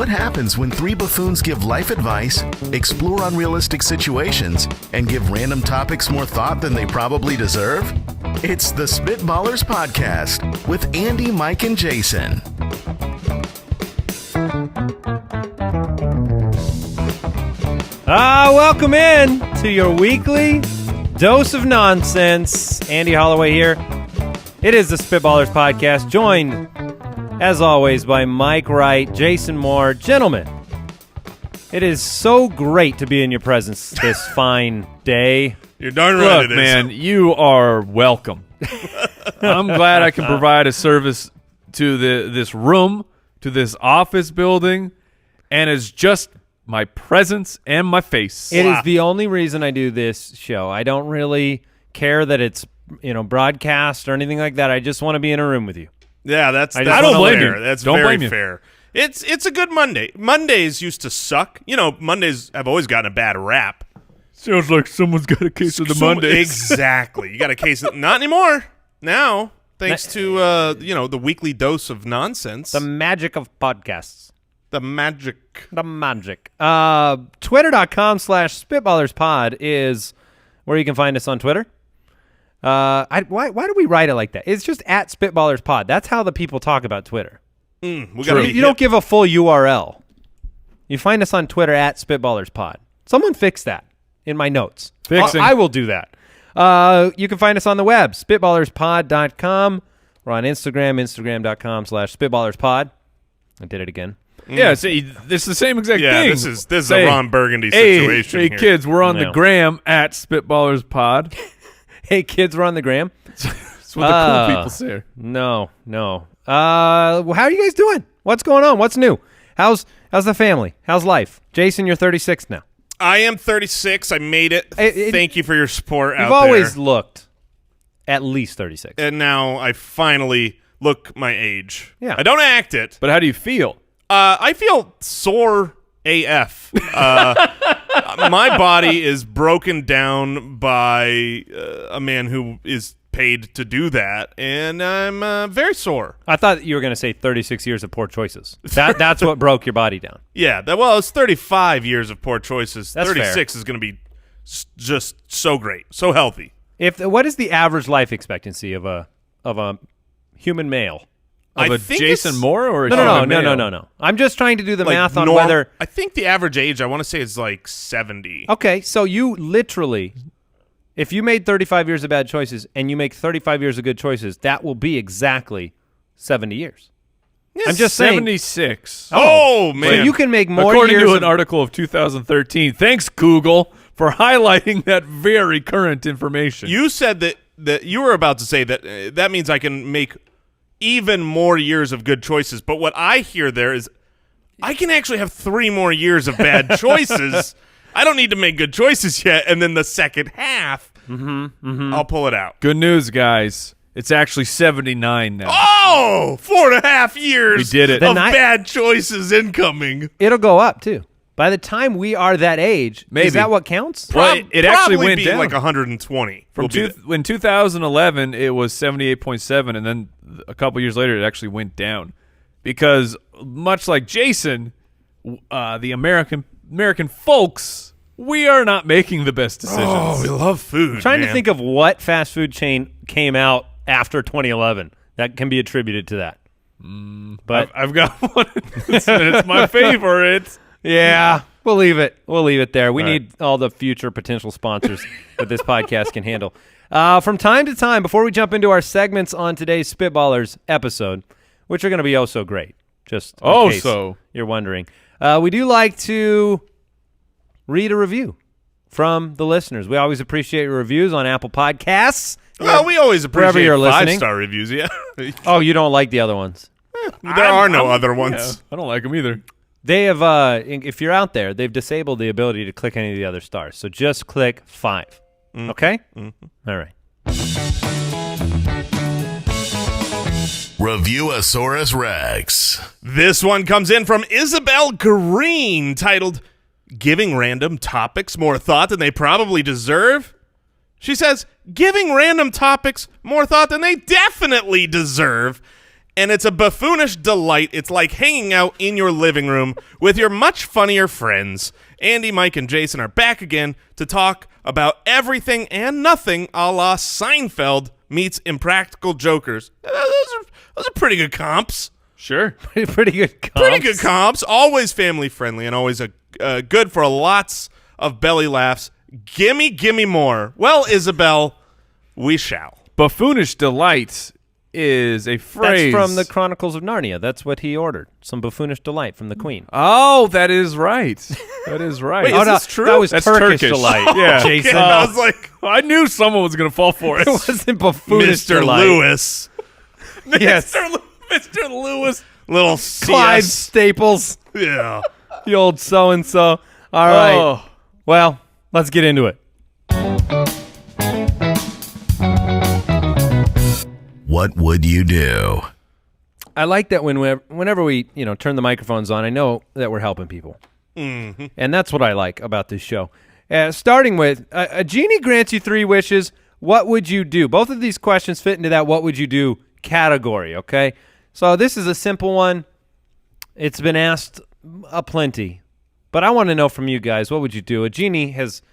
What happens when three buffoons give life advice, explore unrealistic situations, and give random topics more thought than they probably deserve? It's the Spitballers Podcast with Andy, Mike, and Jason. Welcome in to your weekly dose of nonsense. Andy Holloway here. It is the Spitballers Podcast, joined, as always, by Mike Wright, Jason Moore. Gentlemen, it is so great to be in your presence this fine day. You're darn right. Look, man, you are welcome. I'm glad I can provide a service to this room, to this office building, and it's just my presence and my face. It is the only reason I do this show. I don't really care that it's broadcast or anything like that. I just want to be in a room with you. Yeah, that's I don't blame fair. you. That's Don't very blame you. fair. It's a good Monday. Mondays used to suck. Mondays have always gotten a bad rap. Sounds like someone's got a case of the Mondays. Exactly. You got a case of not anymore. Now, thanks to the weekly dose of nonsense. The magic of podcasts. The magic. Twitter.com/SpitballersPod is where you can find us on Twitter. Why do we write it like that? It's just at SpitballersPod. That's how the people talk about Twitter. We gotta You don't give a full URL. You find us on Twitter at SpitballersPod. Someone fix that in my notes. Fixing. I will do that. You can find us on the web, SpitballersPod.com. We're on Instagram, Instagram.com/SpitballersPod. I did it again. Yeah, see, it's the same exact thing. This is a Ron Burgundy situation. Hey, here. kids, we're on No. the gram at SpitballersPod. Hey, kids, we're on the gram. That's what the cool people say. No. How are you guys doing? What's going on? What's new? How's the family? How's life? Jason, you're 36 now. I am 36. I made it. Thank you for your support out there. You've always looked at least 36. And now I finally look my age. Yeah. I don't act it. But how do you feel? I feel sore AF. My body is broken down by a man who is paid to do that, and I'm very sore. I thought you were going to say 36 years of poor choices. That's what broke your body down. Yeah, it's 35 years of poor choices. That's 36 is going to be just so great, so healthy. What is the average life expectancy of a human male? Of a think Jason it's- Moore or a No. human male? No. I'm just trying to do the Like math on norm- whether. I think the average age, I want to say, is like 70. Okay, so you literally, if you made 35 years of bad choices and you make 35 years of good choices, that will be exactly 70 years. I'm just saying. 76. Oh, man. So you can make more According years to of, an article of 2013. Thanks, Google, for highlighting that very current information. You said that you were about to say that that means I can make even more years of good choices. But what I hear there is I can actually have 3 more years of bad choices. I don't need to make good choices yet. And then the second half, I'll pull it out. Good news, guys. It's actually 79 now. Oh, 4.5 years We did it. of Then bad choices incoming. it'll go up too. By the time we are that age, Maybe. is that what counts? Well, it actually Probably went be down. like 120. In 2011, it was 78.7, and then a couple years later, it actually went down. Because much like Jason, the American folks, we are not making the best decisions. Oh, we love food. I'm trying man. to think of what fast food chain came out after 2011 that can be attributed to that. But I've got one. It's my favorite. yeah, we'll leave it. We'll leave it there. We All right. need all the future potential sponsors that this podcast can handle. From time to time, before we jump into our segments on today's Spitballers episode, which are going to be so great, just in case you're wondering, we do like to read a review from the listeners. We always appreciate your reviews on Apple Podcasts. Well, we always Wherever appreciate you're listening. 5-star reviews. Yeah, Oh, you don't like the other ones? there are no other Yeah, ones. I don't like them either. They have, if you're out there, they've disabled the ability to click any of the other stars. So just click 5. Okay? Mm-hmm. All right. Review-A-Saurus Rex. This one comes in from Isabel Green, titled "Giving Random Topics More Thought Than They Probably Deserve." She says, "Giving random topics more thought than they definitely deserve." and it's a buffoonish delight. It's like hanging out in your living room with your much funnier friends. Andy, Mike, and Jason are back again to talk about everything and nothing a la Seinfeld meets Impractical Jokers. Those are pretty good comps. Sure. Pretty good comps. Pretty good comps. Always family friendly and always good for lots of belly laughs. Gimme more. Well, Isabel, we shall. Buffoonish delight is a phrase. That's from the Chronicles of Narnia. That's what he ordered. Some buffoonish delight from the Queen. Oh, that is right. That is right. Wait, is this true? That was That's Turkish Turkish. delight. Yeah. Jason. I was like, I knew someone was going to fall for it. It wasn't buffoonish Mr. delight. Lewis. Yes. Mr. Lewis. Little Clyde CS. Staples. Yeah. The old so-and-so. All right. Oh. Well, let's get into it. What would you do? I like that whenever we turn the microphones on, I know that we're helping people. Mm-hmm. And that's what I like about this show. Starting with, a genie grants you 3 wishes. What would you do? Both of these questions fit into that what would you do category, okay? So this is a simple one. It's been asked aplenty. But I want to know from you guys, what would you do? A genie has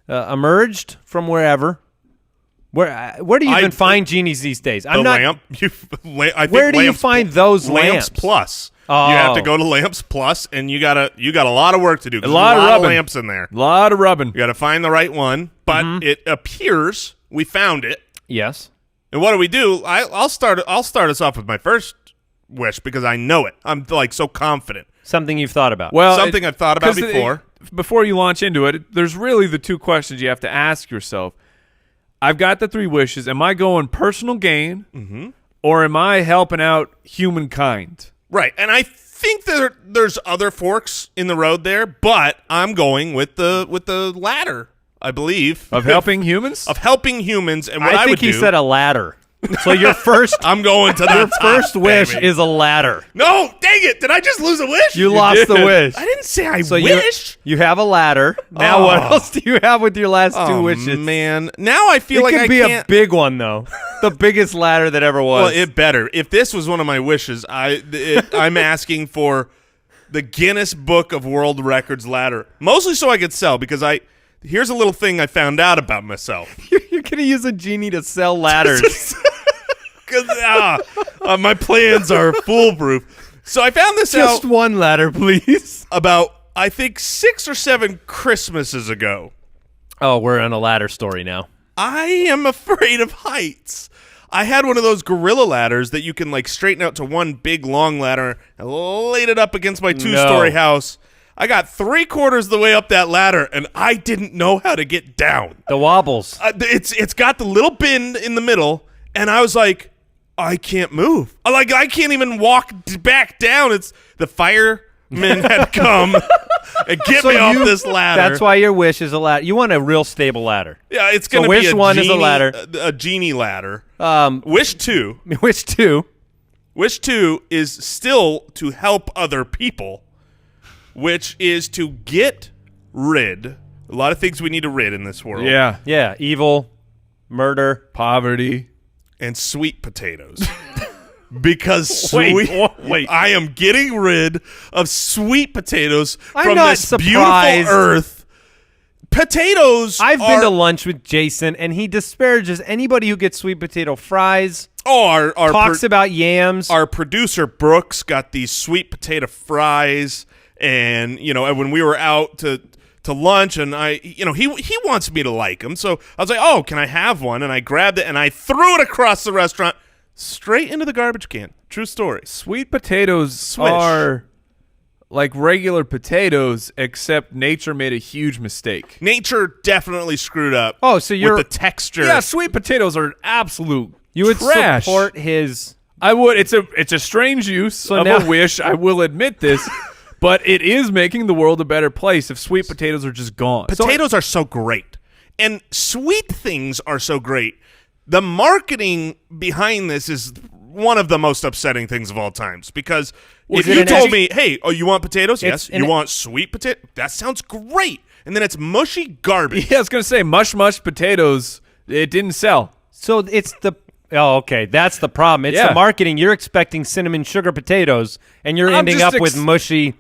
emerged from wherever. Where do you even find genies these days? Lamp. I think where do you find those lamps? Plus. Oh. You have to go to Lamps Plus, and you got a lot of work to do. A lot of rubbing. Lamps in there. A lot of rubbing. You got to find the right one, but it appears we found it. Yes. And what do? I'll start us off with my first wish because I know it. I'm like so confident. Something you've thought about. Well, Something I've thought about before. Before you launch into it, there's really the 2 questions you have to ask yourself. I've got the 3 wishes. Am I going personal gain, or am I helping out humankind? Right, and I think there's other forks in the road there, but I'm going with the latter. I believe Of helping humans? Of helping humans, and what I think would he do, said a ladder. So your first I'm going to your the top, first wish baby. is a ladder. No, dang it! Did I just lose a wish? You lost the wish. I didn't say I So wish. you have a ladder. Now what else do you have with your last 2 wishes? Man, now I feel like it I could be can't. a big one though. The biggest ladder that ever was. Well, it better. If this was one of my wishes, I'm asking for the Guinness Book of World Records ladder, mostly so I could sell because here's a little thing I found out about myself. You're gonna use a genie to sell ladders. Because my plans are foolproof. So I found this Just out one ladder, please. about, I think, 6 or 7 Christmases ago. Oh, we're on a ladder story now. I am afraid of heights. I had one of those gorilla ladders that you can like straighten out to one big long ladder and laid it up against my 2-story house. I got 3/4 of the way up that ladder and I didn't know how to get down. The wobbles. It's got the little bin in the middle, and I was like, I can't move. I can't even walk back down. It's the firemen had come and get me off this ladder. That's why your wish is a ladder. You want a real stable ladder. Yeah, it's going to wish be a one genie, is a ladder. A genie ladder. Wish 2. Wish 2. Wish 2 is still to help other people, which is to get rid. A lot of things we need to rid in this world. Yeah. Yeah. Evil, murder, Poverty. And sweet potatoes. Because Wait. I am getting rid of sweet potatoes I'm from not this surprised. beautiful earth. Potatoes I've been to lunch with Jason, and he disparages anybody who gets sweet potato fries. our Talks about yams. Our producer Brooks got these sweet potato fries, and when we were out to lunch, and he wants me to like them, so I was like, oh, can I have one? And I grabbed it and I threw it across the restaurant, straight into the garbage can. True story. Sweet potatoes are like regular potatoes, except nature made a huge mistake. Nature definitely screwed up. Oh, so you're with the texture. Yeah, sweet potatoes are absolute you would trash. support his. I would. It's a strange use of now- a wish. I will admit this, but it is making the world a better place if sweet potatoes are just gone. Potatoes are so great, and sweet things are so great. The marketing behind this is one of the most upsetting things of all times, because if you told me, hey, you want potatoes? Yes. You want sweet potato? That sounds great. And then it's mushy garbage. Yeah, I was going to say mush potatoes. It didn't sell. So it's the Oh, okay. That's the problem. It's the marketing. You're expecting cinnamon sugar potatoes, and you're ending up with mushy,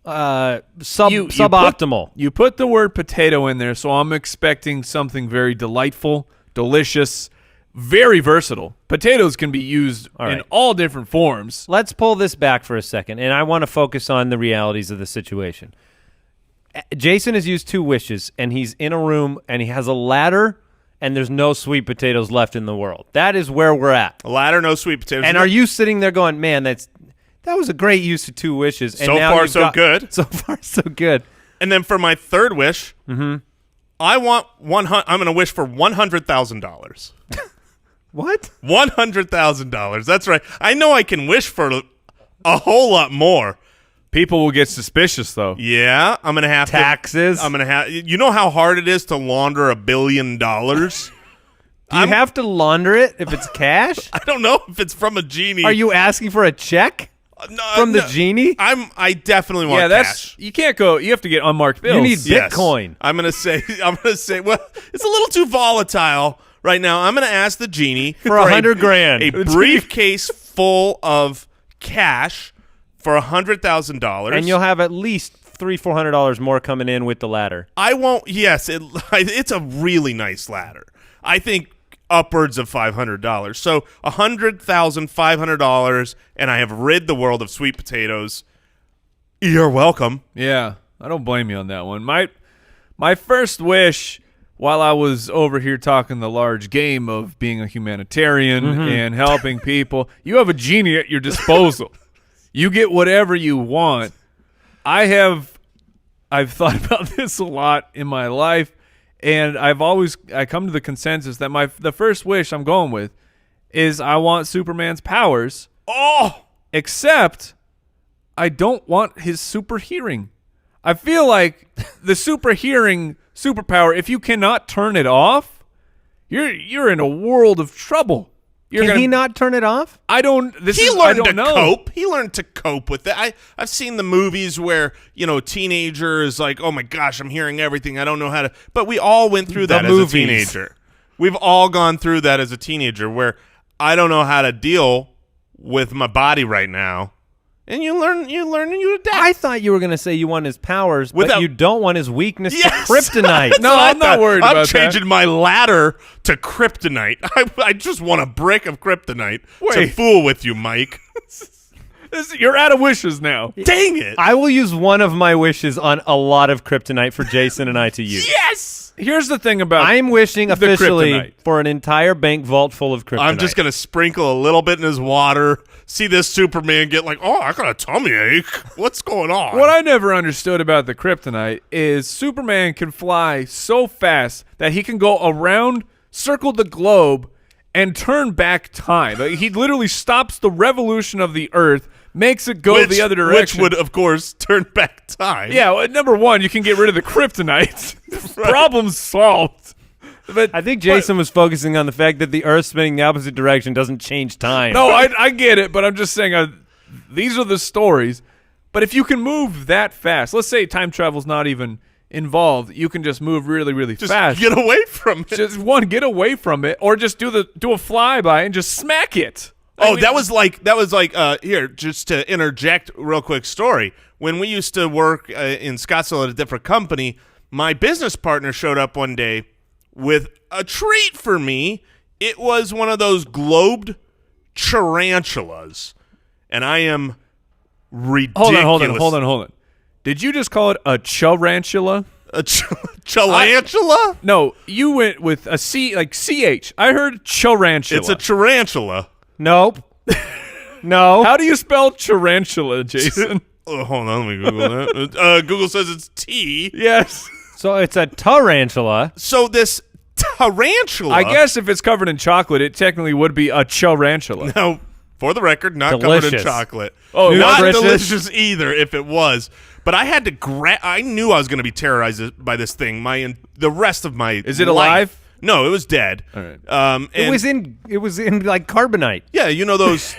suboptimal. You put the word potato in there, so I'm expecting something very delightful, delicious, very versatile. Potatoes can be used in all different forms. Let's pull this back for a second, and I want to focus on the realities of the situation. Jason has used 2 wishes, and he's in a room, and he has a ladder, and there's no sweet potatoes left in the world. That is where we're at. A ladder, no sweet potatoes. And are you sitting there going, man, that was a great use of 2 wishes. And so far, so good. So far, so good. And then for my 3rd wish, I want I'm going to wish for $100,000. What? $100,000. That's right. I know I can wish for a whole lot more. People will get suspicious, though. Yeah, I'm gonna have taxes. I'm gonna have. You know how hard it is to launder $1 billion. Do you have to launder it if it's cash? I don't know if it's from a genie. Are you asking for a check from the genie? I definitely want cash. You can't go. You have to get unmarked bills. You need Bitcoin. Yes. I'm gonna say. Well, it's a little too volatile right now. I'm gonna ask the genie for $100,000, a briefcase full of cash. For $100,000, and you'll have at least $300-400 more coming in with the ladder. I won't. Yes, it's a really nice ladder. I think upwards of $500. So $100,500, and I have rid the world of sweet potatoes. You're welcome. Yeah, I don't blame you on that one. My first wish, while I was over here talking the large game of being a humanitarian and helping people, you have a genie at your disposal. You get whatever you want. I've thought about this a lot in my life, and I come to the consensus that the first wish I'm going with is I want Superman's powers. Oh, except I don't want his super hearing. I feel like the super hearing superpower, if you cannot turn it off, you're in a world of trouble. Can he not turn it off? He learned to cope. He learned to cope with it. I've seen the movies where, teenagers like, oh my gosh, I'm hearing everything. I don't know how to. But we all went through that as a teenager. We've all gone through that as a teenager where I don't know how to deal with my body right now. And you learn and you adapt. I thought you were going to say you want his powers, but you don't want his weakness to kryptonite. No, I'm not worried about that. I'm changing my ladder to kryptonite. I just want a brick of kryptonite to fool with you, Mike. You're out of wishes now. Dang it. I will use one of my wishes on a lot of kryptonite for Jason and I to use. Yes! Here's the thing about I'm wishing officially for an entire bank vault full of kryptonite. I'm just going to sprinkle a little bit in his water, see this Superman get like, oh, I got a tummy ache. What's going on? What I never understood about the kryptonite is Superman can fly so fast that he can go around, circle the globe, and turn back time. Like, he literally stops the revolution of the Earth, makes it go the other direction. Which would, of course, turn back time. Yeah, well, number one, you can get rid of the kryptonite. Right. Problem solved. But I think Jason was focusing on the fact that the Earth spinning the opposite direction doesn't change time. No, I get it, but I'm just saying these are the stories. But if you can move that fast, let's say time travel's not even involved, you can just move really, really fast. Get away from it. Just get away from it, or just do a flyby and just smack it. That was like here, just to interject real quick story. When we used to work in Scottsdale at a different company, my business partner showed up one day with a treat for me. It was one of those globed tarantulas, and I am ridiculous. Hold on. Did you just call it a tarantula? A tarantula? No, you went with a C, like CH. I heard tarantula. It's a tarantula. Nope. No. How do you spell tarantula, Jason? Hold on, let me Google that. Google says it's T. Yes. So it's a tarantula. So this tarantula. I guess if it's covered in chocolate, it technically would be a tarantula. No, for the record, not delicious. covered in chocolate. Oh, not delicious either if it was. But I had to I knew I was going to be terrorized by this thing. The rest of my Is it life. alive? No, it was dead. All right. It was in like carbonite. Yeah, you know those.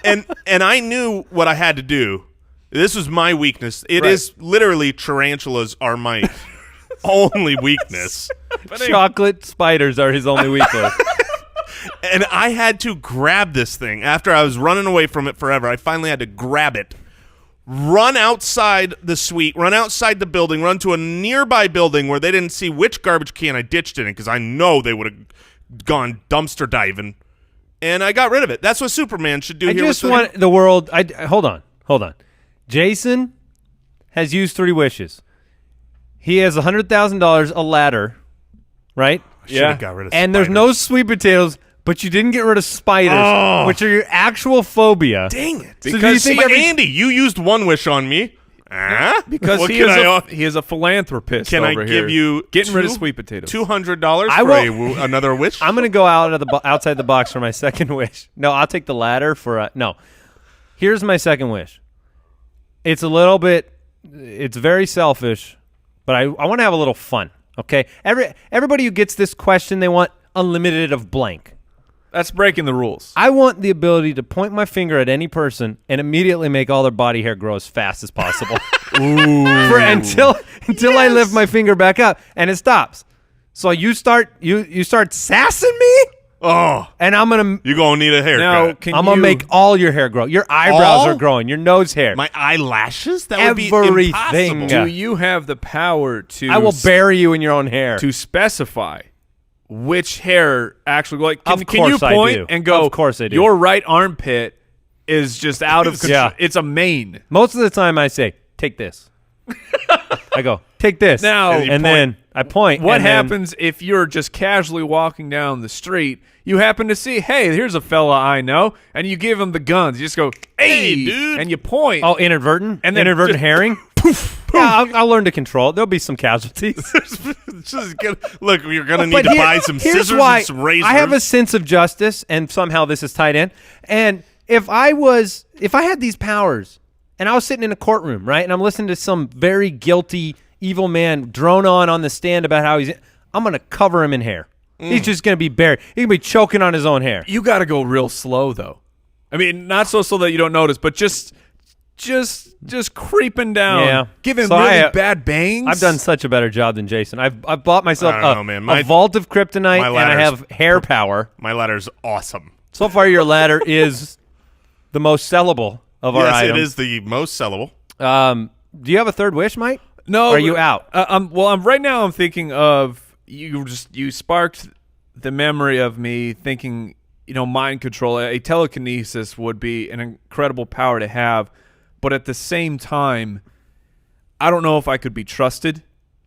and I knew what I had to do. This was my weakness. It is literally tarantulas are my only weakness. Chocolate spiders are his only weakness. And I had to grab this thing after I was running away from it forever. I finally had to grab it, run outside the suite, run outside the building, run to a nearby building where they didn't see which garbage can I ditched in it because I know they would have gone dumpster diving. And I got rid of it. That's what Superman should do here. I just want the world. Hold on. Jason has used 3 wishes. He has $100,000, a ladder, right? Yeah. Got rid of and spiders. There's no sweet potatoes, but you didn't get rid of spiders, which are your actual phobia. Dang it. So because Andy, you used 1 wish on me. Because he is a philanthropist. Can over I here. give you getting rid of sweet potatoes? $200 for another wish? I'm going to go outside the box for my second wish. No, I'll take the ladder for no. Here's my second wish. It's it's very selfish, but I want to have a little fun. Okay, everybody who gets this question, they want unlimited of blank. That's breaking the rules. I want the ability to point my finger at any person and immediately make all their body hair grow as fast as possible. Until I lift my finger back up and it stops. So you start sassing me? Oh. And You're going to need a haircut. Now, I'm going to make all your hair grow. Your eyebrows are growing. Your nose hair. My eyelashes? That would be Everything. impossible. Do you have the power to... I will bury you in your own hair. To specify which hair actually... Can you I point do. and go, of course I do. Your right armpit is just out of control. Yeah. It's a mane. Most of the time I say, take this. I go, take this. Now, and then I point. What happens if you're just casually walking down the street, you happen to see, hey, here's a fella I know, and you give him the guns. You just go, hey dude. And you point. Oh, inadvertent? And then inadvertent herring? Poof. Yeah, I'll learn to control it. There'll be some casualties. Look, you're going to need to buy some scissors and some razors. I have a sense of justice, and somehow this is tied in. And if I had these powers, and I was sitting in a courtroom, right, and I'm listening to some very guilty, evil man drone on the stand about how I'm going to cover him in hair. He's just going to be buried. He's going to be choking on his own hair. You got to go real slow, though. I mean, not so slow that you don't notice, but just creeping down. Yeah. Giving really bad bangs. I've done such a better job than Jason. I've bought myself a vault of kryptonite, and I have hair power. My ladder's awesome. So far, your ladder is the most sellable of our items. Yes, it is the most sellable. Do you have a third wish, Mike? No. Or are you out? Right now I'm thinking of you sparked the memory of me thinking, mind control. A telekinesis would be an incredible power to have, but at the same time, I don't know if I could be trusted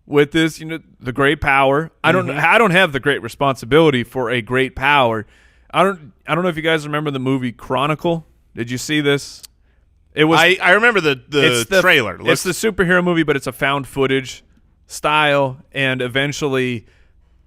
with this. The great power. I don't have the great responsibility for a great power. I don't know if you guys remember the movie Chronicle. Did you see this? It was. I remember the trailer. It's the superhero movie, but it's a found footage style, and eventually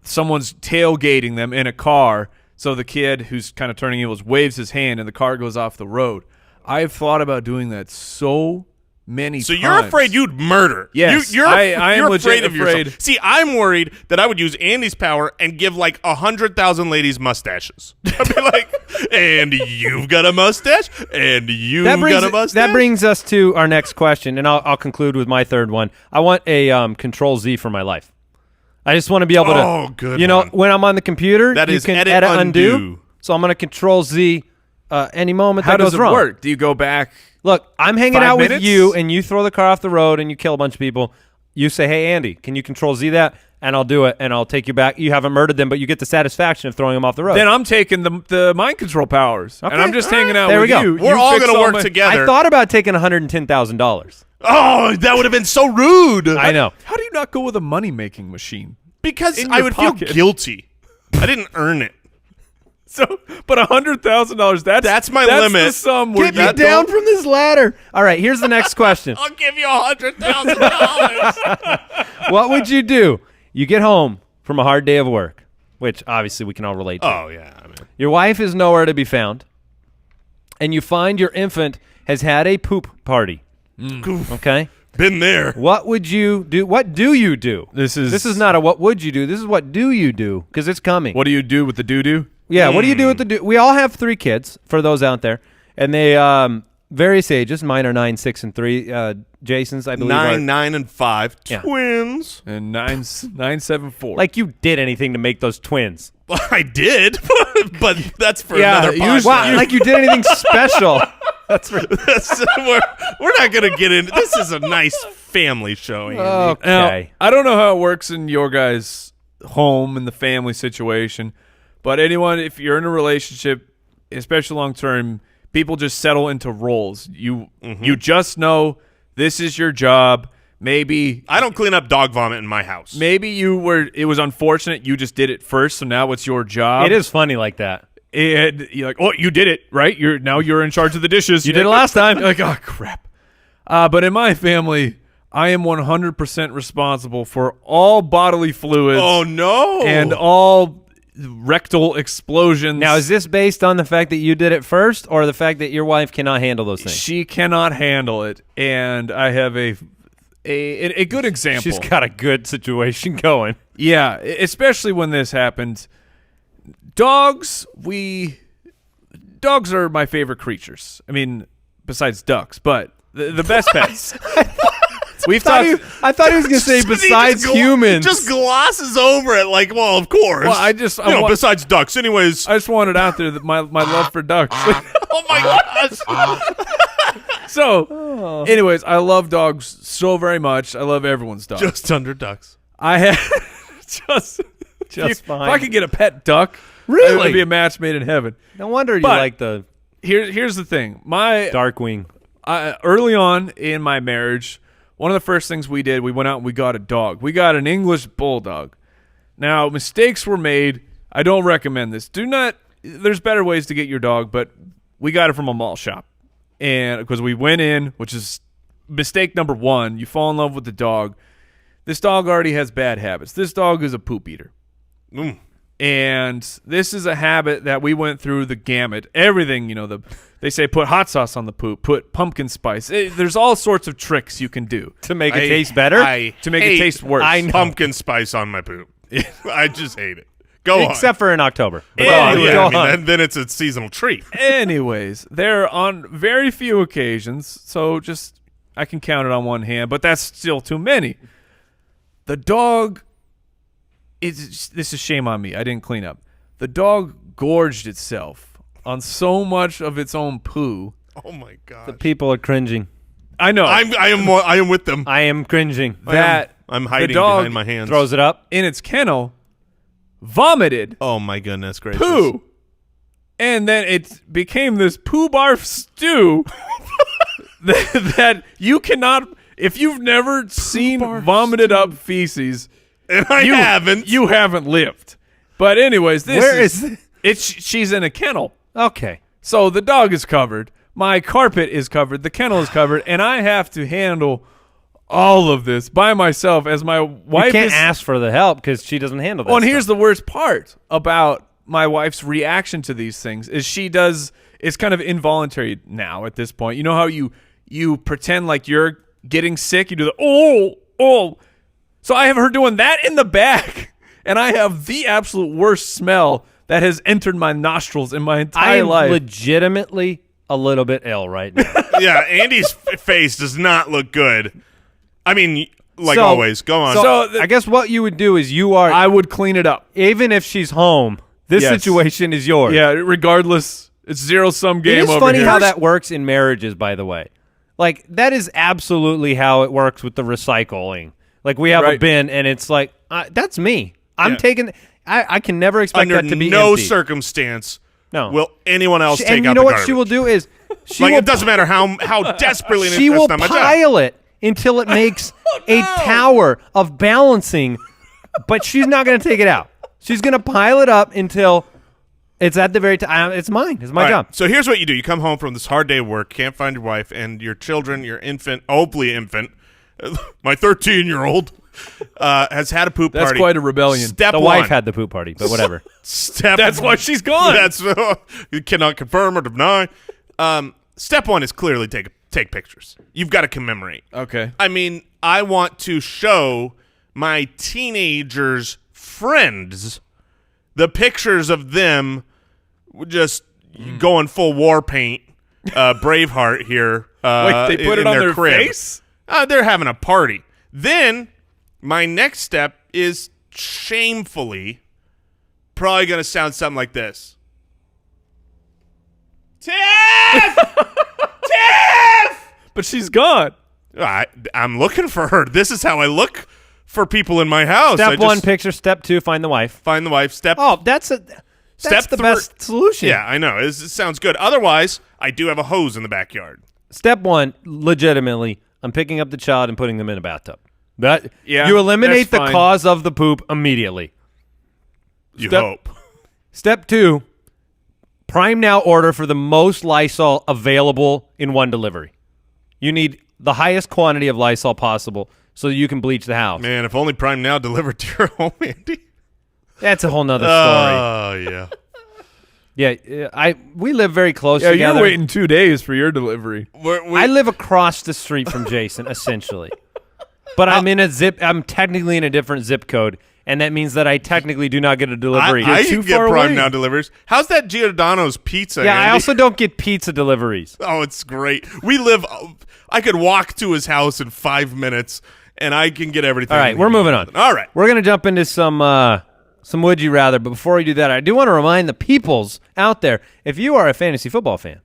someone's tailgating them in a car. So the kid who's kind of turning evil waves his hand, and the car goes off the road. I've thought about doing that so many times. So you're afraid you'd murder. Yes. You're afraid of afraid. yourself. See, I'm worried that I would use Andy's power and give like 100,000 ladies mustaches. I'd be like, and you've got a mustache, and you've got a mustache. That brings us to our next question, and I'll conclude with my third one. I want a Control Z for my life. I just want to be able to, when I'm on the computer, that you can edit undo. So I'm going to Control Z any moment that goes wrong. How does it work? Do you go back? Look, I'm hanging out 5 minutes? with you, and you throw the car off the road, and you kill a bunch of people. You say, hey, Andy, can you Control Z that? And I'll do it, and I'll take you back. You haven't murdered them, but you get the satisfaction of throwing them off the road. Then I'm taking the mind control powers, and I'm just hanging out there with we go. you. We're all going to work together. I thought about taking $110,000. Oh, that would have been so rude. I know. How do you not go with a money-making machine? Because In I your would pocket. feel guilty. I didn't earn it. So, but $100,000, that's my limit. The sum where Get me down from this ladder. All right, here's the next question. I'll give you $100,000. What would you do? You get home from a hard day of work, which obviously we can all relate to. Oh, yeah. Your wife is nowhere to be found, and you find your infant has had a poop party. Okay? Been there. What would you do? What do you do? This is not a what would you do. This is what do you do, because it's coming. What do you do with the doo-doo? Yeah, what do you do with the doo? We all have 3 kids, for those out there, and they various ages. Mine are 9, 6, and 3. Jason's, I believe, 9, and 5. Yeah. And 9, 7, 4. Like you did anything to make those twins. Well, I did. but that's for another podcast. Wow, like you did anything special. we're not going to get into this. Is a nice family show, Andy. Okay. Now, I don't know how it works in your guys' home and the family situation, but anyone, if you're in a relationship, especially long term, people just settle into roles. You just know this is your job. Maybe I don't clean up dog vomit in my house. Maybe it was unfortunate you just did it first, so now it's your job. It is funny like that. And you're like, oh, you did it, right? You're in charge of the dishes. You did it last time. You're like, oh, crap. But in my family, I am 100% responsible for all bodily fluids. Oh, no. And all rectal explosions. Now, is this based on the fact that you did it first or the fact that your wife cannot handle those things? She cannot handle it, and I have a good example. She's got a good situation going. Yeah, especially when this happened. Dogs are my favorite creatures. I mean, besides ducks, but the best pets. We've talked. I thought he was going to say besides humans. Just glosses over it like, well, of course. Well, besides ducks. Anyways. I just wanted out there that my love for ducks. Oh, my gosh. So, anyways, I love dogs so very much. I love everyone's dogs. Just under ducks. I have just fine. If I could get a pet duck, really, it would be a match made in heaven. No wonder you But like the here's the thing. My Darkwing. early on in my marriage, one of the first things we did, we went out and we got a dog. We got an English bulldog. Now, mistakes were made. I don't recommend this. There's better ways to get your dog, but we got it from a mall shop. And because we went in, which is mistake number one, you fall in love with the dog. This dog already has bad habits. This dog is a poop eater. And this is a habit that we went through the gamut. Everything, they say put hot sauce on the poop, put pumpkin spice. There's all sorts of tricks you can do. To make it taste better? To make it taste worse. I know. Pumpkin spice on my poop. I just hate it. Go on. Except for in October. Then it's a seasonal treat. Anyways, they're on very few occasions, so just I can count it on one hand, but that's still too many. The dog this is shame on me. I didn't clean up. The dog gorged itself on so much of its own poo. Oh my god. The people are cringing. I know. I am with them. I am cringing. I'm hiding the dog behind my hands. Throws it up in its kennel, vomited. Oh my goodness gracious. Poo. And then it became this poo barf stew that you cannot, if you've never seen vomited up feces, and you haven't lived. But anyways, she's in a kennel. Okay. So the dog is covered, my carpet is covered, the kennel is covered, and I have to handle all of this by myself as my wife. You can't ask for the help because she doesn't handle that. Well, and here's the worst part about my wife's reaction to these things is it's kind of involuntary now at this point. You know how you pretend like you're getting sick, you do the oh. So I have her doing that in the back, and I have the absolute worst smell that has entered my nostrils in my entire life. I am legitimately a little bit ill right now. Yeah, Andy's face does not look good. I mean, always. Go on. So I guess what you would do is I would clean it up. Even if she's home, this situation is yours. Yeah, regardless, it's zero-sum game over here. It is funny how that works in marriages, by the way. Like, that is absolutely how it works with the recycling. Like, we have a bin, and it's like, that's me. I'm taking – I can never expect that to be no empty. Circumstance will anyone else take out the garbage. And you know what garbage. she will do is – it doesn't matter how desperately – she will pile it until it makes a tower of balancing, but she's not going to take it out. She's going to pile it up until it's at the very time. It's mine. It's my job. So here's what you do. You come home from this hard day of work, can't find your wife, and your children, your infant, hopefully infant, my 13-year-old, has had a poop party. That's quite a rebellion. The wife had the poop party, but whatever. That's why she's gone. You cannot confirm or deny. Step one is clearly take pictures. You've got to commemorate. Okay. I mean, I want to show my teenagers' friends the pictures of them just going full war paint, Braveheart here. Wait, they put it on their crib. face? They're having a party. Then my next step is shamefully probably going to sound something like this. Tiff! Tiff! But she's gone. I'm looking for her. This is how I look for people in my house. Step one, picture. Step two, find the wife. Find the wife. That's the best solution. Yeah, I know. It sounds good. Otherwise, I do have a hose in the backyard. Step one, legitimately, I'm picking up the child and putting them in a bathtub. You eliminate the cause of the poop immediately. You hope. Step two, Prime Now order for the most Lysol available in one delivery. You need the highest quantity of Lysol possible so that you can bleach the house. Man, if only Prime Now delivered to your home, Andy. That's a whole nother story. Oh, yeah. Yeah, we live very close Yeah, together. you're waiting 2 days for your delivery. I live across the street from Jason, essentially. But I'm technically in a different zip code, and that means that I technically do not get a delivery. I too get far Prime away. Now deliveries. How's that Giordano's pizza, Yeah, Andy? I also don't get pizza deliveries. Oh, it's great. I could walk to his house in 5 minutes, and I can get everything. All right, we're moving on. All right. We're going to jump into some Would You Rather, but before we do that, I do want to remind the peoples out there, if you are a fantasy football fan,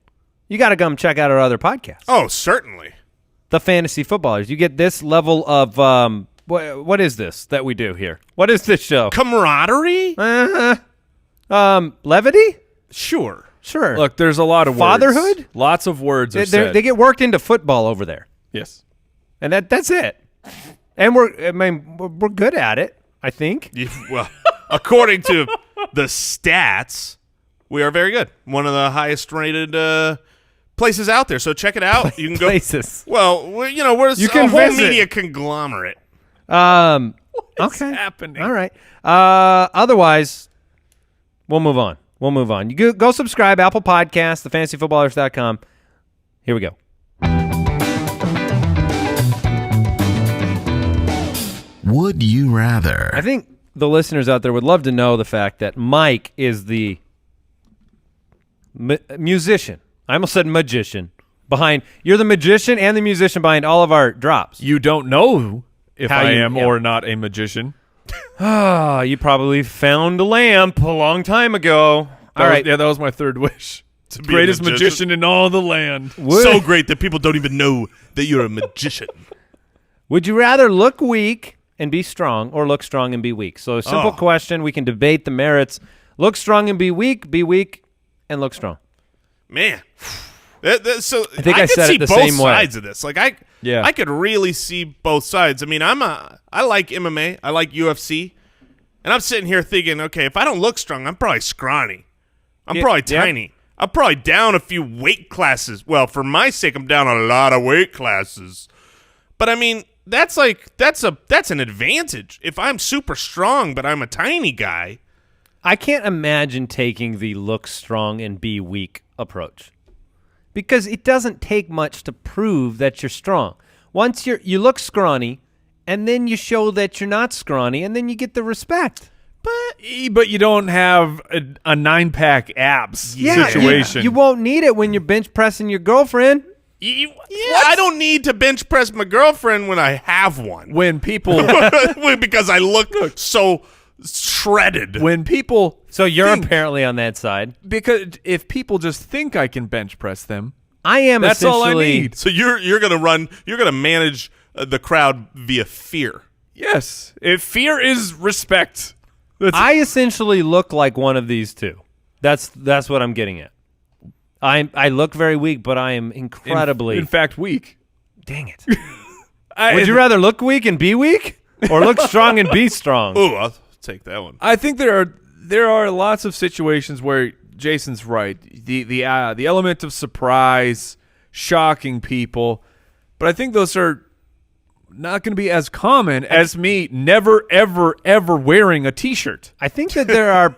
you got to come check out our other podcast. Oh, certainly. The Fantasy Footballers. You get this level of, what is this that we do here? What is this show? Camaraderie? Levity? Sure. Sure. Look, there's a lot of Fatherhood? words. Lots of words are said. They get worked into football over there. Yes. And that's it. And we're good at it, I think. Well, according to the stats, we are very good. One of the highest rated places out there. So check it out. You can go Places. Well, we're You a can whole visit. media conglomerate. What's Okay. happening? All right. Otherwise, we'll move on. You go subscribe, Apple Podcasts, thefantasyfootballers.com. Here we go. Would you rather? I think the listeners out there would love to know the fact that Mike is the musician. I almost said magician. You're the magician and the musician behind all of our drops. You don't know if How I you- am yeah. or not a magician. You probably found a lamp a long time ago. All right. That was my third wish. To be a Greatest magician in all the land. So great that people don't even know that you're a magician. Would you rather look weak and be strong or look strong and be weak? So a simple question. We can debate the merits. Look strong and be weak and look strong. Man. So I think I could said see it the both same way. sides of this. Like I could really see both sides. I mean, I like MMA. I like UFC. And I'm sitting here thinking, okay, if I don't look strong, I'm probably scrawny. I'm probably tiny. I'm probably down a few weight classes. Well, for my sake, I'm down a lot of weight classes. But I mean, that's an advantage. If I'm super strong, but I'm a tiny guy. I can't imagine taking the look strong and be weak approach because it doesn't take much to prove that you're strong. Once you look scrawny, and then you show that you're not scrawny, and then you get the respect. But you don't have a 9-pack abs situation. You won't need it when you're bench pressing your girlfriend. I don't need to bench press my girlfriend when I have one. When people Because I look so shredded. So you're think- apparently on that side. because if people just think I can bench press them, I am that's all I essentially. need. So you're gonna manage the crowd via fear. Yes. If fear is respect. I essentially look like one of these two. That's what I'm getting at. I look very weak, but I am incredibly. In fact, weak. Dang it. Would you rather look weak and be weak, or look strong and be strong? Ooh, I'll take that one. I think there are lots of situations where Jason's right. The element of surprise, shocking people, but I think those are not going to be as common as me never ever ever wearing a T-shirt. I think that there are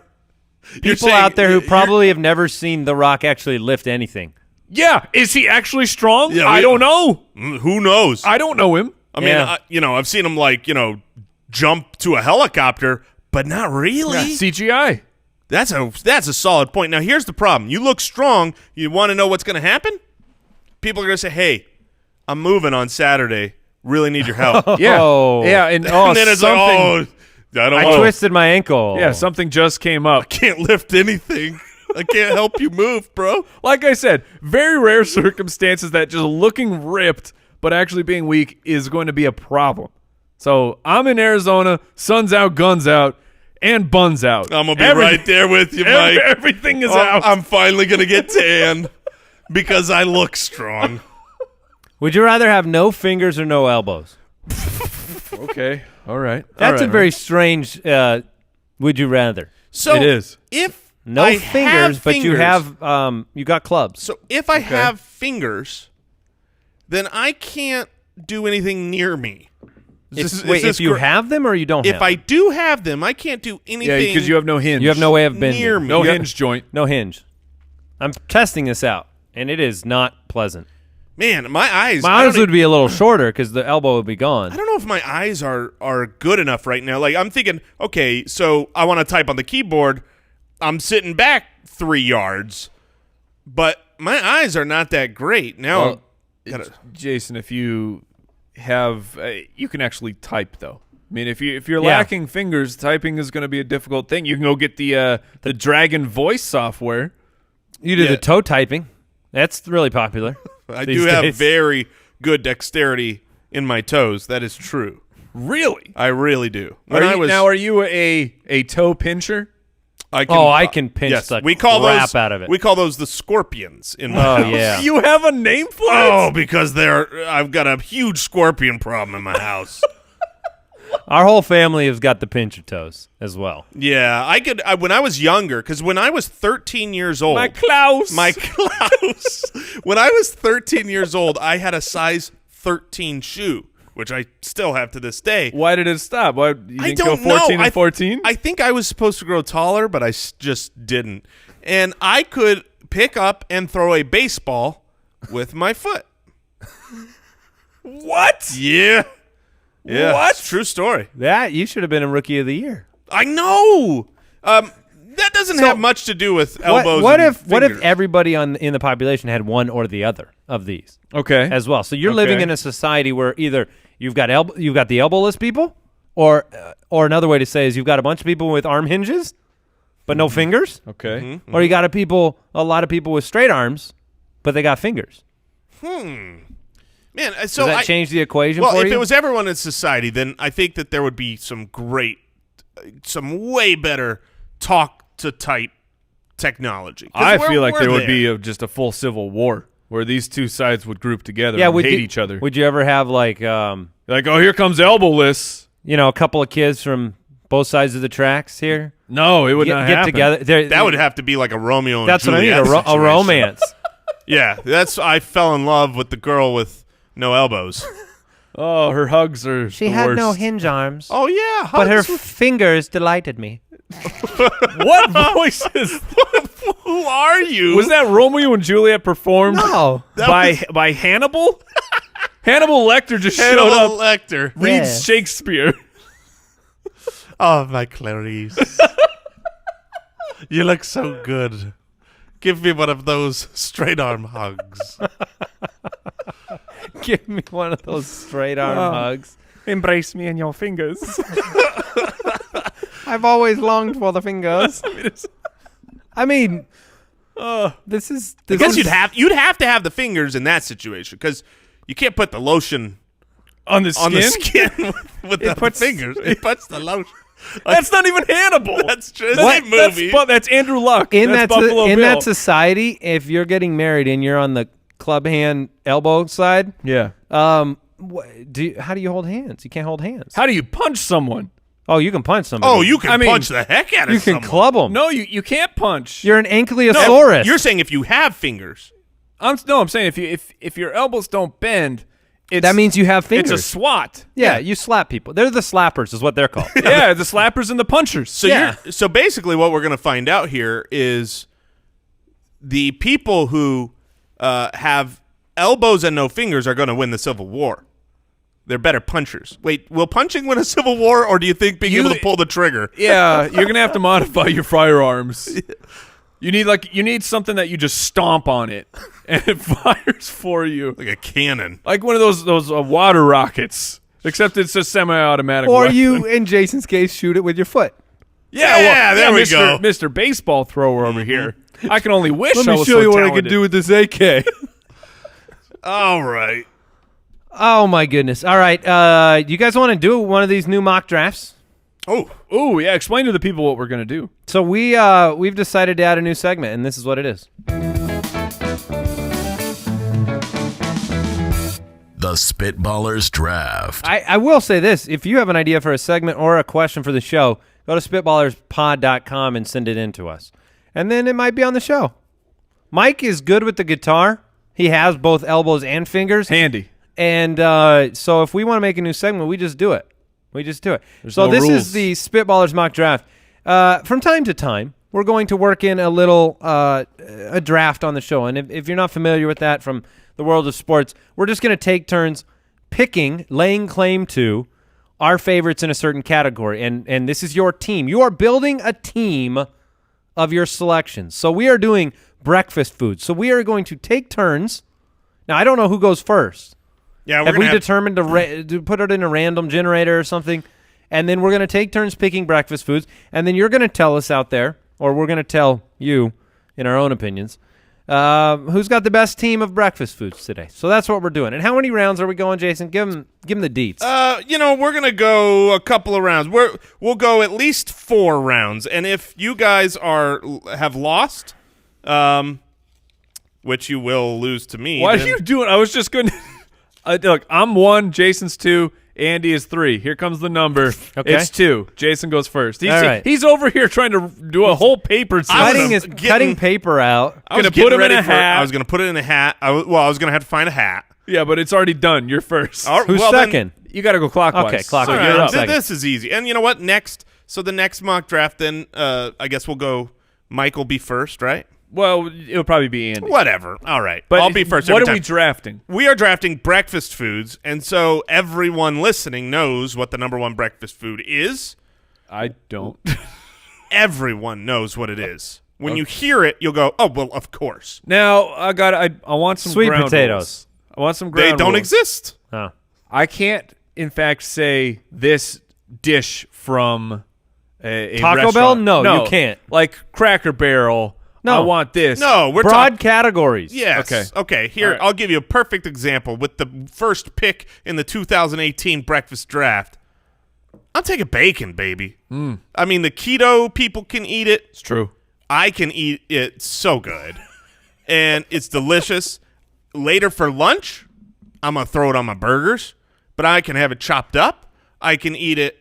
people out there who probably have never seen The Rock actually lift anything. Yeah, is he actually strong? Yeah, I don't know. Who knows? I don't know him. I mean, I've seen him jump to a helicopter, but not really. Yeah, CGI. That's a solid point. Now, here's the problem. You look strong. You want to know what's going to happen? People are going to say, hey, I'm moving on Saturday. Really need your help. Yeah. Oh. Yeah, and And then it's like, I don't I know. twisted my ankle. Yeah, something just came up. Can't lift anything. I can't help you move, bro. Like I said, very rare circumstances that just looking ripped but actually being weak is going to be a problem. So I'm in Arizona, sun's out, guns out, and buns out. I'm going to be right there with you, Mike. Everything is out. I'm finally going to get tan because I look strong. Would you rather have no fingers or no elbows? Okay. All right. That's a very strange would you rather. So it is. If No I fingers, have but you fingers- have you got clubs. So if I have fingers, then I can't do anything near me. If you have them or you don't have If I do have them, I can't do anything. Yeah, because you have no hinge. you have no way of bending. Near me. No You- hinge joint. No hinge. I'm testing this out, and it is not pleasant. Man, my eyes. My I don't arms would be a little shorter because the elbow would be gone. I don't know if my eyes are good enough right now. Like I'm thinking, okay, so I want to type on the keyboard. I'm sitting back 3 yards, but my eyes are not that great. Now, Jason, if you have, you can actually type though. I mean, if you're lacking fingers, typing is going to be a difficult thing. You can go get the Dragon Voice software. You do the toe typing. That's really popular. I these do have days. very good dexterity in my toes. That is true. Really? I really do. Are you a toe pincher? I can pinch the we call crap those, out of it. We call those the scorpions in my Oh, house. yeah. You have a name for Oh, it? because I've got a huge scorpion problem in my house. Our whole family has got the pincher toes as well. Yeah, when I was younger, because when I was 13 years old, My Klaus. when I was 13 years old, I had a size 13 shoe, which I still have to this day. Why did it stop? Why you didn't I don't go 14 know. and 14? I think I was supposed to grow taller, but I just didn't. And I could pick up and throw a baseball with my foot. What? Yeah. Yeah. What? It's a true story. That you should have been a rookie of the year. I know. That doesn't have much to do with elbows. What and if fingers. everybody in the population had one or the other of these Okay. as well? So you're living in a society where either you've got the elbowless people, or another way to say is you've got a bunch of people with arm hinges, but no fingers. Okay. Mm-hmm. Or you got a lot of people with straight arms, but they got fingers. Man, so Does that change the equation well, for you? if it was everyone in society, then I think that there would be some way better talk-to-type technology. 'Cause I we're- feel like we're there would be just a full civil war where these two sides would group together and hate each other. Would you ever have like oh, here comes elbowless. a couple of kids from both sides of the tracks here? No, it would not get happen. together. That would have to be like a Romeo and That's what I mean. Juliet A situation. romance. Yeah, I fell in love with the girl with no elbows. Oh, her hugs are She the had worst. no hinge arms, Oh yeah, but her hugs. fingers delighted me. What voices? Who are you? Was that Romeo and Juliet performed No. by Hannibal? Hannibal Lecter just Hannibal showed up, Lecter? reads Yes. Shakespeare. Oh, my Clarice. You look so good. Give me one of those straight arm hugs. Give me one of those straight arm hugs. Embrace me in your fingers. I've always longed for the fingers. I mean, this is. I guess you'd have to have the fingers in that situation because you can't put the lotion on the skin? on the skin with the puts- fingers. It puts the lotion. That's not even Hannibal. That's true. Same movie. That's Andrew Luck. in that's that Buffalo in Bill. that society. If you're getting married and you're on the club hand elbow side, Yeah. how do you hold hands? You can't hold hands. How do you punch someone? Oh, you can punch somebody. Oh, you can I mean, punch the heck out of You can someone. club them. No, you can't punch. You're an ankylosaurus. You're saying if you have fingers. I'm saying if your elbows don't bend, that means you have fingers. it's a swat. yeah, you slap people. They're the slappers, is what they're called. Yeah, the slappers and the punchers. So so basically what we're going to find out here is the people who have elbows and no fingers are going to win the Civil War. They're better punchers. Wait, will punching win a Civil War, or do you think being able to pull the trigger? Yeah, you're gonna have to modify your firearms. You need something that you just stomp on it and it fires for you, Like a cannon. like one of those water rockets. Except it's a semi-automatic. Or weapon. you, in Jason's case, shoot it with your foot. There we go. Mr. Baseball thrower over here. I can only wish Let I me was show so you what I talented. can do with this AK. All right. Oh, my goodness. All right. You guys want to do one of these new mock drafts? Oh, yeah. Explain to the people what we're going to do. So we've decided to add a new segment, and this is what it is. The Spitballers Draft. I will say this. If you have an idea for a segment or a question for the show, go to spitballerspod.com and send it in to us. And then it might be on the show. Mike is good with the guitar. He has both elbows and fingers. Handy. And so if we want to make a new segment, we just do it. There's so no this rules. is the Spitballers mock draft. From time to time, we're going to work in a little a draft on the show. And if you're not familiar with that from the world of sports, we're just going to take turns laying claim to our favorites in a certain category. And this is your team. You are building a team of your selections. So we are doing breakfast food. So we are going to take turns. Now, I don't know who goes first. Yeah, Have we determined to put it in a random generator or something? And then we're going to take turns picking breakfast foods. And then you're going to tell us out there, or we're going to tell you in our own opinions, who's got the best team of breakfast foods today. So that's what we're doing. And how many rounds are we going, Jason? Give him the deets. We're going to go a couple of rounds. We'll go at least 4 rounds. And if you guys have lost, which you will lose to me. What are you doing? I was just going to... Look, I'm 1, Jason's 2, Andy is 3. Here comes the number. Okay. It's 2. Jason goes first. All right. He's over here trying to do a whole paper. Cutting paper out. I was Gonna put him in a hat. I was going to put it in a hat. I was going to have to find a hat. Yeah, but it's already done. You're first. All right, Who's well, second? You got to go clockwise. Okay, clockwise. So All you're right, up. this is easy. And you know what? The next mock draft, then I guess we'll go. Mike will be first, right? Well, it'll probably be Andy. Whatever. All right. But I'll be first. What every are we time. drafting? We are drafting breakfast foods, and so everyone listening knows what the number 1 breakfast food is. I don't. Everyone knows what it is. When you hear it, you'll go, "Oh, well, of course." Now I want some Sweet ground potatoes. rules. I want some ground They don't rules. exist. Oh. I can't, in fact, say this dish from a Taco restaurant. Bell? No, you can't. Like Cracker Barrel. No. I want this. No, we're Broad categories. Yes. Okay. Here, All right. I'll give you a perfect example with the first pick in the 2018 breakfast draft. I'm taking bacon, baby. I mean, the keto people can eat it. It's true. I can eat it so good. And it's delicious. Later for lunch, I'm going to throw it on my burgers. But I can have it chopped up. I can eat it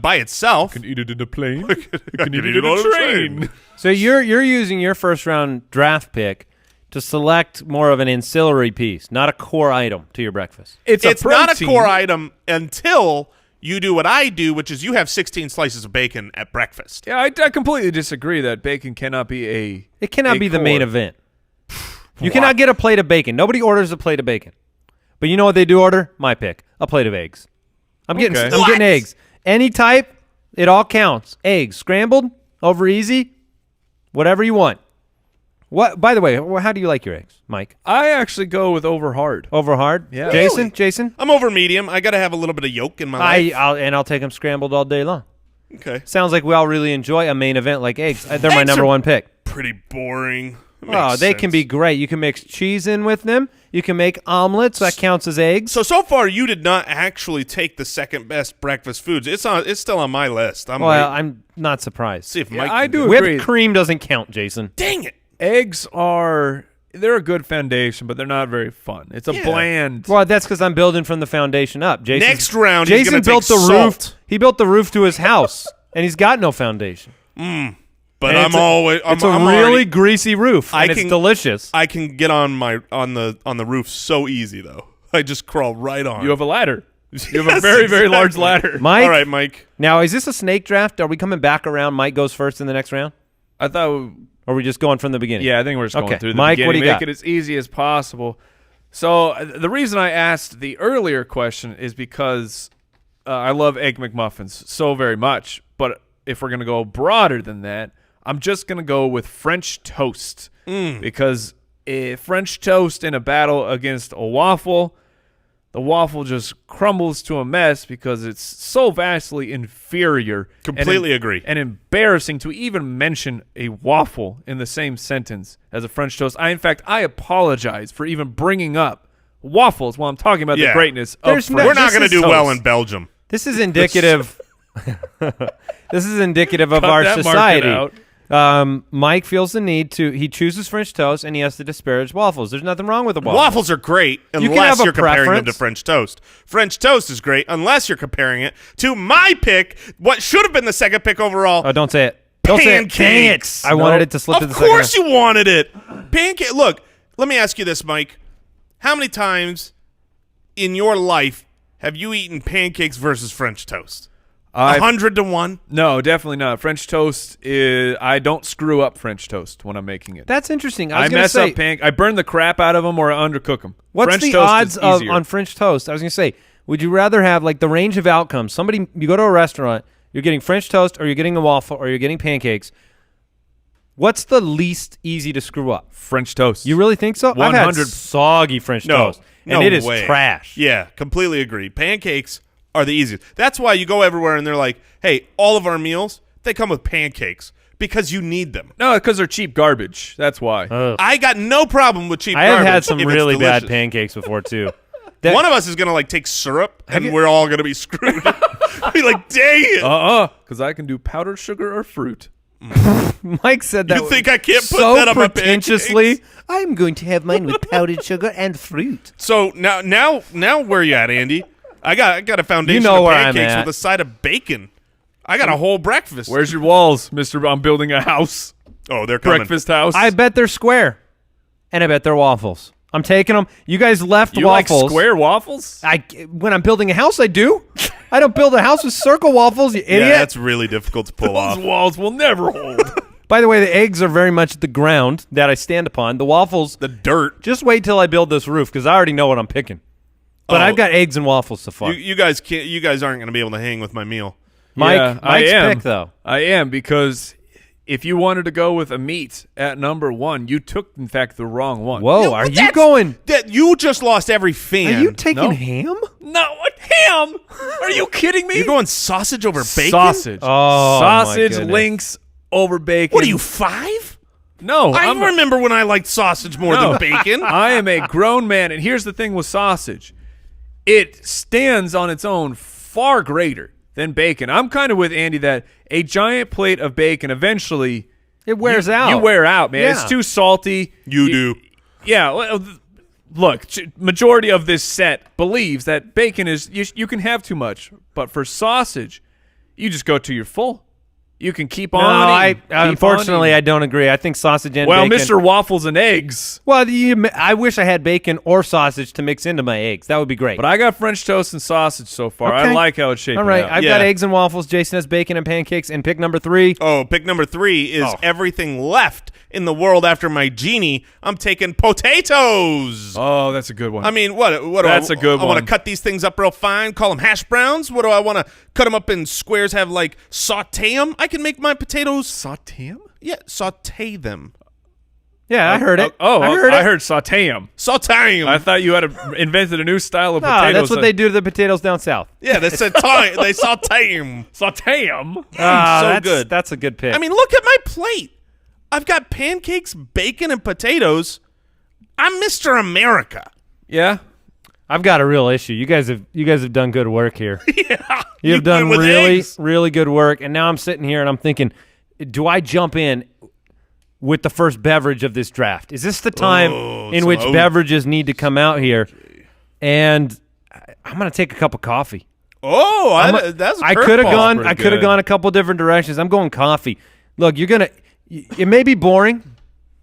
by itself. You can eat it in a plane. You can eat it on a train. So you're using your first round draft pick to select more of an ancillary piece, not a core item to your breakfast. It's not a protein. core item until you do what I do, which is you have 16 slices of bacon at breakfast. Yeah, I completely disagree that bacon cannot be a. It cannot a be the core. main event. You cannot get a plate of bacon. Nobody orders a plate of bacon. But you know what they do order? My pick. A plate of eggs. I'm getting eggs. Any type, it all counts. Eggs, scrambled, over easy, whatever you want. What? By the way, how do you like your eggs, Mike? I actually go with over hard. Over hard? Yeah. Jason? I'm over medium. I got to have a little bit of yolk in my life. I'll take them scrambled all day long. Okay. Sounds like we all really enjoy a main event like eggs. They're my Eggs number are 1 pick. Pretty boring. Oh, they can be great. You can mix cheese in with them. You can make omelets. That counts as eggs. So far, you did not actually take the second best breakfast foods. It's still on my list. I'm not surprised. See if Yeah, Mike. I can do it. agree. Whipped cream doesn't count, Jason. Dang it! Eggs they're a good foundation, but they're not very fun. It's a bland. Well, that's because I'm building from the foundation up. Jason. Next round, he's Jason gonna built take the salt. roof. He built the roof to his house, and he's got no foundation. But And it's a really greasy roof, and it's delicious. I can get on the roof so easy though. I just crawl right on. You have a ladder. You have a Yes, very, very large exactly. ladder. Mike, All right, Mike. now is this a snake draft? Are we coming back around? Mike goes first in the next round, I thought. or are we just going from the beginning? Yeah, I think we're just Okay. going through the Mike, beginning. what do you Make got? it as easy as possible. So the reason I asked the earlier question is because I love Egg McMuffins so very much. But if we're going to go broader than that, I'm just going to go with French toast. Because French toast in a battle against a waffle, the waffle just crumbles to a mess because it's so vastly inferior. Completely agree. And embarrassing to even mention a waffle in the same sentence as a French toast. In fact, I apologize for even bringing up waffles while I'm talking about the greatness of French. We're not going to do well in Belgium. This is indicative. This is indicative of our society. Mike feels the need to. He chooses French toast, and he has to disparage waffles. There's nothing wrong with a waffle. Waffles are great unless you're comparing them to French toast. French toast is great unless you're comparing it to my pick, what should have been the second pick overall. Oh, don't say it. Don't Pancakes. Say it. I wanted it to slip to the second. Of course you wanted it. Pancake. Look, let me ask you this, Mike. How many times in your life have you eaten pancakes versus French toast? 100 to 1? No, definitely not. French toast is. I don't screw up French toast when I'm making it. That's interesting. I mess up I burn the crap out of them or I undercook them. What's French the toast odds is easier. on French toast? I was going to say, would you rather have like the range of outcomes? You go to a restaurant, you're getting French toast, or you're getting a waffle, or you're getting pancakes. What's the least easy to screw up? French toast. You really think so? 100. I've had soggy French toast, and it is trash. Yeah, completely agree. Pancakes are the easiest. That's why you go everywhere and they're like, hey, all of our meals, they come with pancakes because you need them. No, because they're cheap garbage. That's why. I got no problem with cheap I garbage. have had some if really it's bad delicious. pancakes before, too. One of us is going to like take syrup and we're all going to be screwed. Be like, dang it. Because I can do powdered sugar or fruit. Mike said that. You think I can't put so that on my pretentiously? pancakes? I'm going to have mine with powdered sugar and fruit. So now where you at, Andy? I got a foundation You know of where I'm pancakes at. with a side of bacon. I got a whole breakfast. Where's your walls, Mr. I'm building a house? Oh, they're coming. Breakfast house. I bet they're square, and I bet they're waffles. I'm taking them. You guys left you waffles. like square waffles? When I'm building a house, I do. I don't build a house with circle waffles, you idiot. Yeah, that's really difficult to pull off. Those walls will never hold. By the way, the eggs are very much the ground that I stand upon. The waffles, The dirt. just wait till I build this roof because I already know what I'm picking. But I've got eggs and waffles so far. You guys can't. You guys aren't going to be able to hang with my meal. Mike's pick, though. I am, because if you wanted to go with a meat at number 1, you took, in fact, the wrong one. Whoa, are you going? That you just lost every fan. Are you taking No. ham? No, what ham? Are you kidding me? You're going sausage over bacon? Sausage. Oh, my Sausage goodness. links over bacon. What are you, 5? No, I remember when I liked sausage more than bacon. I am a grown man, and here's the thing with sausage. It stands on its own far greater than bacon. I'm kind of with Andy that a giant plate of bacon eventually It wears out. You wear out, man. Yeah. It's too salty. You do. Yeah. Look, majority of this set believes that bacon is you can have too much, but for sausage, you just go to your full. You can keep on eating. Unfortunately, I don't agree. I think sausage and well, bacon. Mr. Waffles and eggs. Well, I wish I had bacon or sausage to mix into my eggs. That would be great. But I got French toast and sausage so far. Okay. I like how it's shaping All right, out. I've got eggs and waffles. Jason has bacon and pancakes. And pick number 3. Oh, pick number 3 is everything left in the world after my Genie. I'm taking potatoes. Oh, that's a good one. I mean, what That's do a good I want one. to cut these things up real fine, call them hash browns. What do I want to cut them up in squares, have like saute them? I can make my potatoes. Saute them? Yeah, saute them. Yeah, I heard it. I heard saute them. Saute them. I thought you had invented a new style of No, potatoes. that's what they do to the potatoes down south. Yeah, they saute them. Saute them. So good. That's a good pick. I mean, look at my plate. I've got pancakes, bacon, and potatoes. I'm Mr. America. Yeah. I've got a real issue. You guys have done good work here. Yeah. You've done with really, eggs. really good work. And now I'm sitting here and I'm thinking, do I jump in with the first beverage of this draft? Is this the time in which beverages need to come out here? And I'm going to take a cup of coffee. Oh, that's a I could have curveball. gone. Pretty I could have good. gone a couple different directions. I'm going coffee. Look, it may be boring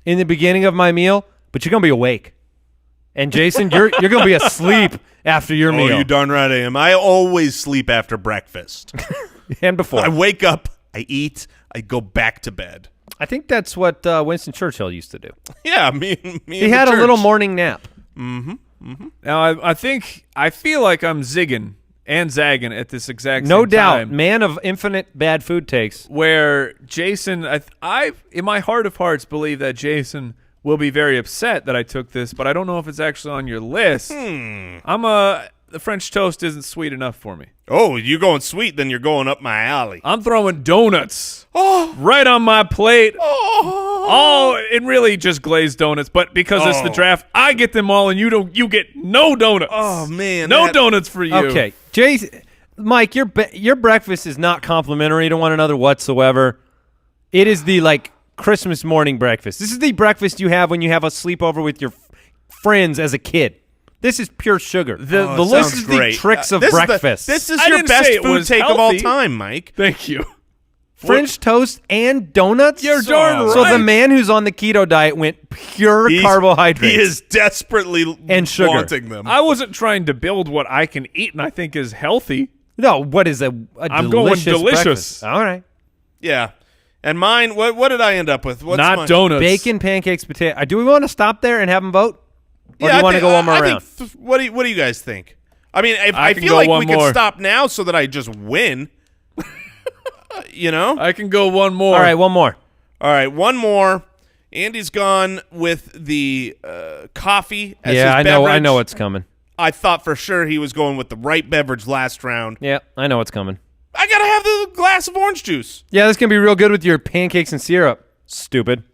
in the beginning of my meal, but you're gonna be awake. And Jason, you're gonna be asleep after your meal. Oh, you darn right I am. I always sleep after breakfast. And before. I wake up, I eat, I go back to bed. I think that's what Winston Churchill used to do. Yeah, me. He had a little morning nap. Now, I feel like I'm zigging and zagging at this exact No same doubt, time. man of infinite bad food takes. Where Jason, I in my heart of hearts believe that Jason will be very upset that I took this, but I don't know if it's actually on your list. the French toast isn't sweet enough for me. Oh, you're going sweet, then you're going up my alley. I'm throwing donuts right on my plate. And really just glazed donuts. But because it's the draft, I get them all, and you get no donuts. Oh, man. No donuts for you. Okay, Mike, your breakfast is not complimentary to one another whatsoever. It is the Christmas morning breakfast. This is the breakfast you have when you have a sleepover with your friends as a kid. This is pure sugar. The list is great. the tricks of breakfast. This is your best food take of all time, Mike. Thank you. French toast and donuts? You're darn right. So the man who's on the keto diet went pure carbohydrates. He is desperately and sugar. wanting them. I wasn't trying to build what I can eat and I think is healthy. No, what is I'm going delicious. Breakfast? All right. Yeah. And mine, what did I end up with? What's Not mine? donuts. Bacon, pancakes, potato. Do we want to stop there and have them vote? Or Yeah, do you want to go one more I round? think what do you guys think? I mean, I can feel go like one we more. can stop now so that I just win. I can go one more. All right, one more. All right, one more. Andy's gone with the coffee as his I beverage. know what's coming. I thought for sure he was going with the right beverage last round. Yeah, I know what's coming. I got to have the glass of orange juice. Yeah, this can be real good with your pancakes and syrup. Stupid.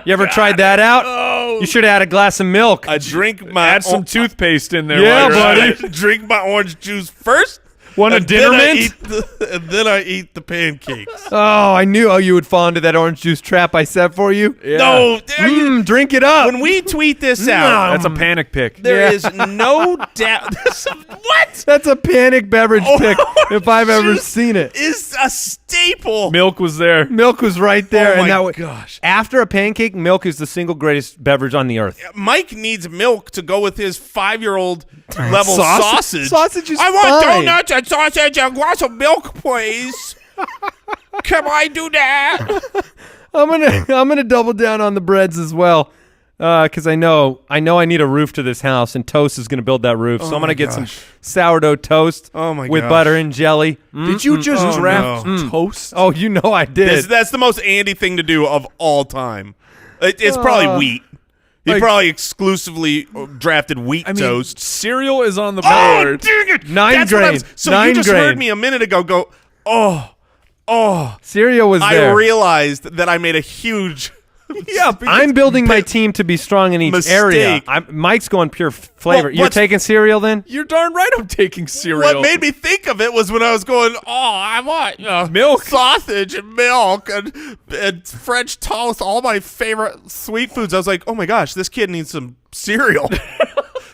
You ever tried that out? You should have had a glass of milk. I drink my Add some toothpaste in there. Yeah, while you're at buddy. it. Drink my orange juice first. Want a and dinner then mint? and then I eat the pancakes. Oh, I knew you would fall into that orange juice trap I set for you. Yeah. No, Drink it up. when we tweet this out, That's a panic pick. there is no doubt. What That's a panic beverage pick if I've ever juice seen it. is a staple? Milk was there. Milk was right there. Oh, and my that gosh. After a pancake, milk is the single greatest beverage on the earth. Mike needs milk to go with his 5-year-old level sausage. Sausage is I want fine. donuts and sausage and a glass of milk, please. Can I do that? I'm gonna double down on the breads as well, because I know I need a roof to this house, and Toast is gonna build that roof. So I'm gonna get some sourdough toast with butter and jelly. Did you just draft no. toast? Oh, you know I did. That's the most Andy thing to do of all time. It's probably wheat. He probably exclusively drafted wheat toast. Cereal is on the Oh, board. dang it. Nine That's what grain. So Nine you just grain. heard me a minute ago go, Cereal was I there. realized that I made a huge I'm building my team to be strong in each Mistake. area. Mike's going pure flavor. Well, You're taking cereal then? You're darn right I'm taking cereal. What made me think of it was when I was going, I want Milk. sausage and milk and French toast, all my favorite sweet foods. I was like, oh my gosh, this kid needs some cereal.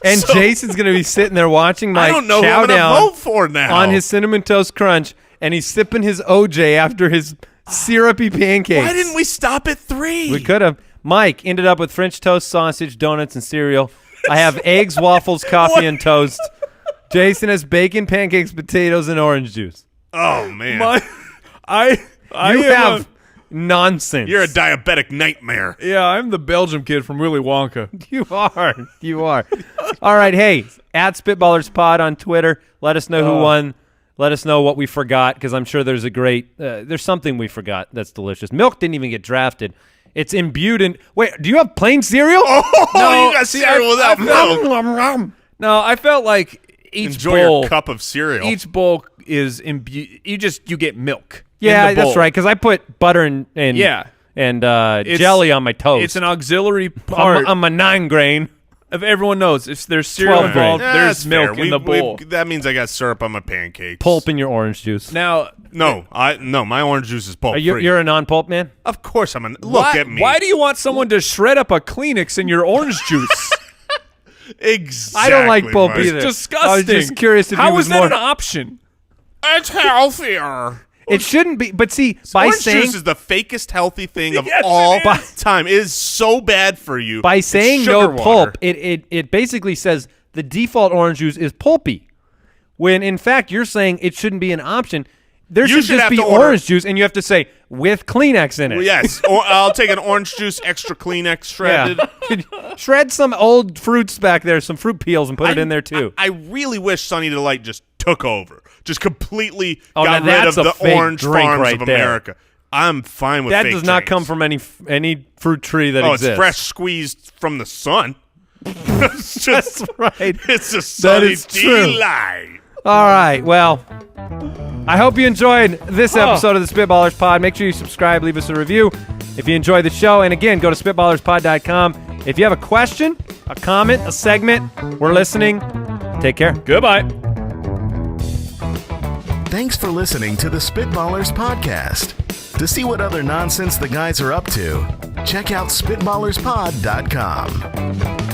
And Jason's going to be sitting there watching I Mike don't know who chow I'm going down to vote for now. on his Cinnamon Toast Crunch, and he's sipping his OJ after his syrupy pancakes. Why didn't we stop at 3? We could have. Mike ended up with French toast, sausage, donuts, and cereal. I have eggs, waffles, coffee, and toast. Jason has bacon, pancakes, potatoes, and orange juice. Oh, man. I You have nonsense. You're a diabetic nightmare. I'm the Belgium kid from Willy Wonka. You are. You are. All right. Hey, at Spitballers Pod on Twitter. Let us know who won. Let us know what we forgot, because I'm sure there's a great there's something we forgot that's delicious. Milk didn't even get drafted. It's imbued in. Wait, do you have plain cereal? Oh, No, you got see, cereal without milk. No, I felt like each Enjoy bowl, your cup of cereal. each bowl is imbued. You get milk. Yeah, in the bowl. that's right. Because I put butter and jelly on my toast. It's an auxiliary part on my 9 grain. of everyone knows if there's cereal 12 grain. involved, Yeah, there's that's milk fair. in the bowl. That means I got syrup on my pancakes. Pulp in your orange juice. Now, No, my orange juice is pulp free. You're a non-pulp man? Of course I'm look at me. Why do you want someone to shred up a Kleenex in your orange juice? Exactly. I don't like pulp Mike. either. It's disgusting. I was just curious if How he was is that more. an option? It's healthier. It shouldn't be. But see, by Orange saying juice is the fakest healthy thing of Yes, it all is. time. It is so bad for you. by It's saying sugar no water. pulp, it basically says the default orange juice is pulpy. When in fact you're saying it shouldn't be an option. There You should should just have be to order- orange juice, and you have to say with Kleenex in it. Well, yes, or I'll take an orange juice, extra Kleenex shredded. Shred some old fruits back there, some fruit peels, and put it in there too. I really wish Sunny Delight just took over, just completely Oh, got now rid of that's a the fake orange drink farms right of there. America. I'm fine with That fake does not chains. come from any fruit tree that Oh, exists. it's fresh squeezed from the sun. That's right. It's a sunny is true. delight. All right. Well, I hope you enjoyed this episode of the Spitballers Pod. Make sure you subscribe, leave us a review if you enjoyed the show. And again, go to spitballerspod.com. If you have a question, a comment, a segment, we're listening. Take care. Goodbye. Thanks for listening to the Spitballers Podcast. To see what other nonsense the guys are up to, check out spitballerspod.com.